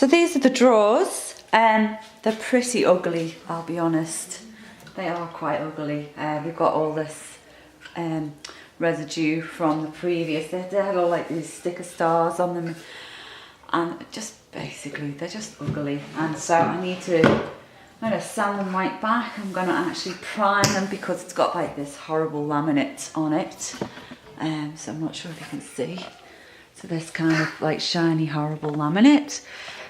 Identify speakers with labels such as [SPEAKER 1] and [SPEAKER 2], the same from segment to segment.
[SPEAKER 1] So these are the drawers. They're pretty ugly, I'll be honest. They are quite ugly. We've got all this residue from the previous. They had all like these sticker stars on them, and just basically they're just ugly. And so I'm gonna sand them right back. I'm gonna actually prime them because it's got like this horrible laminate on it. So I'm not sure if you can see. So this kind of like shiny, horrible laminate.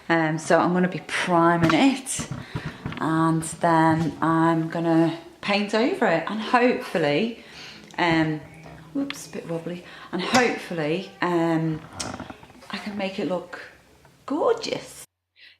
[SPEAKER 1] So I'm gonna be priming it, and then I'm gonna paint over it, and hopefully, whoops, a bit wobbly, and hopefully I can make it look gorgeous.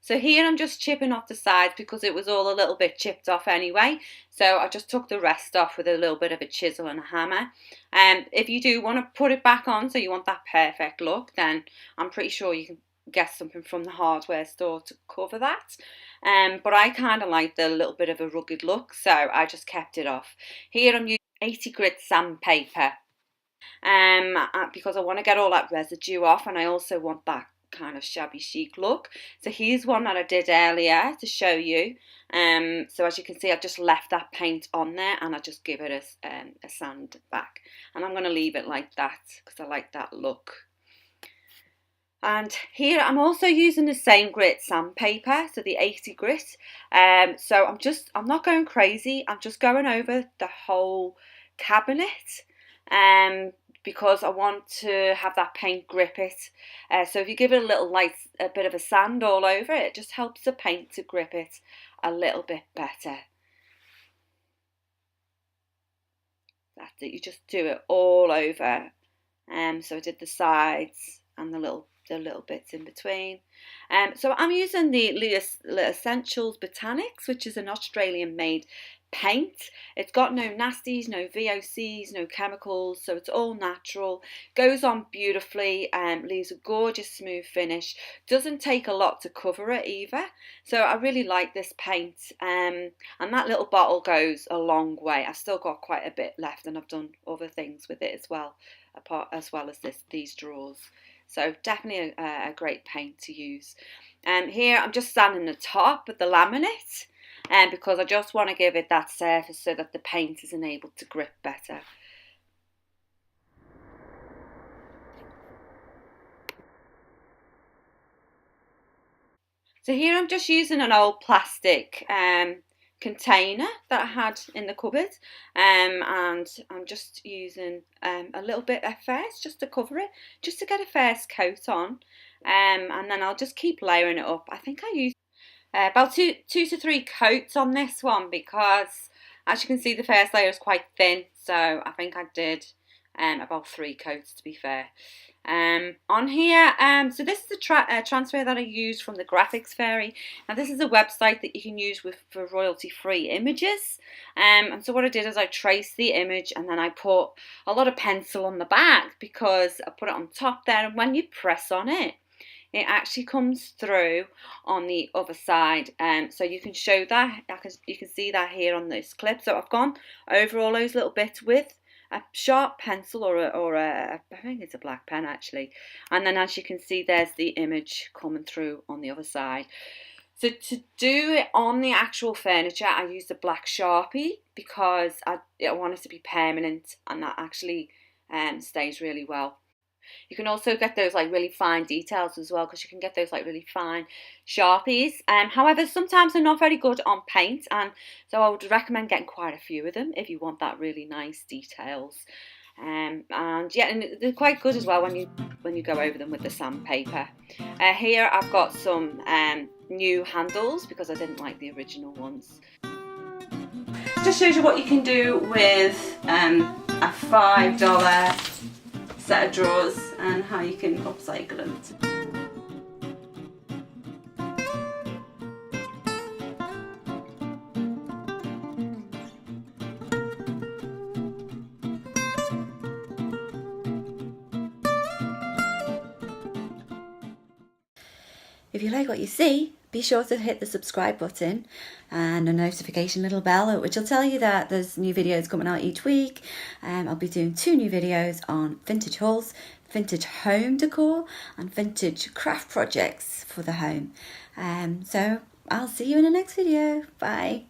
[SPEAKER 1] So here I'm just chipping off the sides because it was all a little bit chipped off anyway. So I just took the rest off with a little bit of a chisel and a hammer. If you do want to put it back on, so you want that perfect look, then I'm pretty sure you can get something from the hardware store to cover that. But I kind of like the little bit of a rugged look, so I just kept it off. Here I'm using 80 grit sandpaper because I want to get all that residue off, and I also want that kind of shabby chic look. So here's one that I did earlier to show you. So as you can see, I've just left that paint on there, and I just give it a sand back, and I'm going to leave it like that because I like that look. And here I'm also using the same grit sandpaper, so the 80 grit. So I'm not going crazy. I'm just going over the whole cabinet because I want to have that paint grip it. So if you give it a bit of a sand all over it, it just helps the paint to grip it a little bit better. That's it. You just do it all over. So I did the sides and the little bits in between. So I'm using the Le Essentials Botanics, which is an Australian made paint. It's got no nasties, no VOCs, no chemicals, so it's all natural. Goes on beautifully, leaves a gorgeous smooth finish. Doesn't take a lot to cover it either. So I really like this paint, and that little bottle goes a long way. I've still got quite a bit left, and I've done other things with it as well, as these drawers. So definitely a great paint to use. Here I'm just sanding the top of the laminate, because I just want to give it that surface so that the paint is enabled to grip better. So here I'm just using an old plastic container that I had in the cupboard, and I'm just using a little bit at first just to cover it, just to get a first coat on, and then I'll just keep layering it up. I think I used about two to three coats on this one because, as you can see, the first layer is quite thin, so I think I did about 3 coats, to be fair. On here, so this is the transfer that I used from the Graphics Fairy. Now this is a website that you can use for royalty-free images. And so what I did is I traced the image, and then I put a lot of pencil on the back because I put it on top there, and when you press on it, it actually comes through on the other side. So you can show that, you can see that here on this clip. So I've gone over all those little bits with a sharp pencil or I think it's a black pen actually, and then as you can see, there's the image coming through on the other side. So to do it on the actual furniture, I used a black Sharpie because I want it to be permanent, and that actually stays really well. You can also get those like really fine details as well, because you can get those like really fine Sharpies. However, sometimes they're not very good on paint, and so I would recommend getting quite a few of them if you want that really nice details. And yeah, and they're quite good as well when you go over them with the sandpaper. Here I've got some new handles because I didn't like the original ones. Just shows you what you can do with a $5 set of drawers and how you can upcycle them.
[SPEAKER 2] if you like what you see, be sure to hit the subscribe button and a notification little bell, which will tell you that there's new videos coming out each week. I'll be doing 2 new videos on vintage hauls, vintage home decor and vintage craft projects for the home. So I'll see you in the next video. Bye.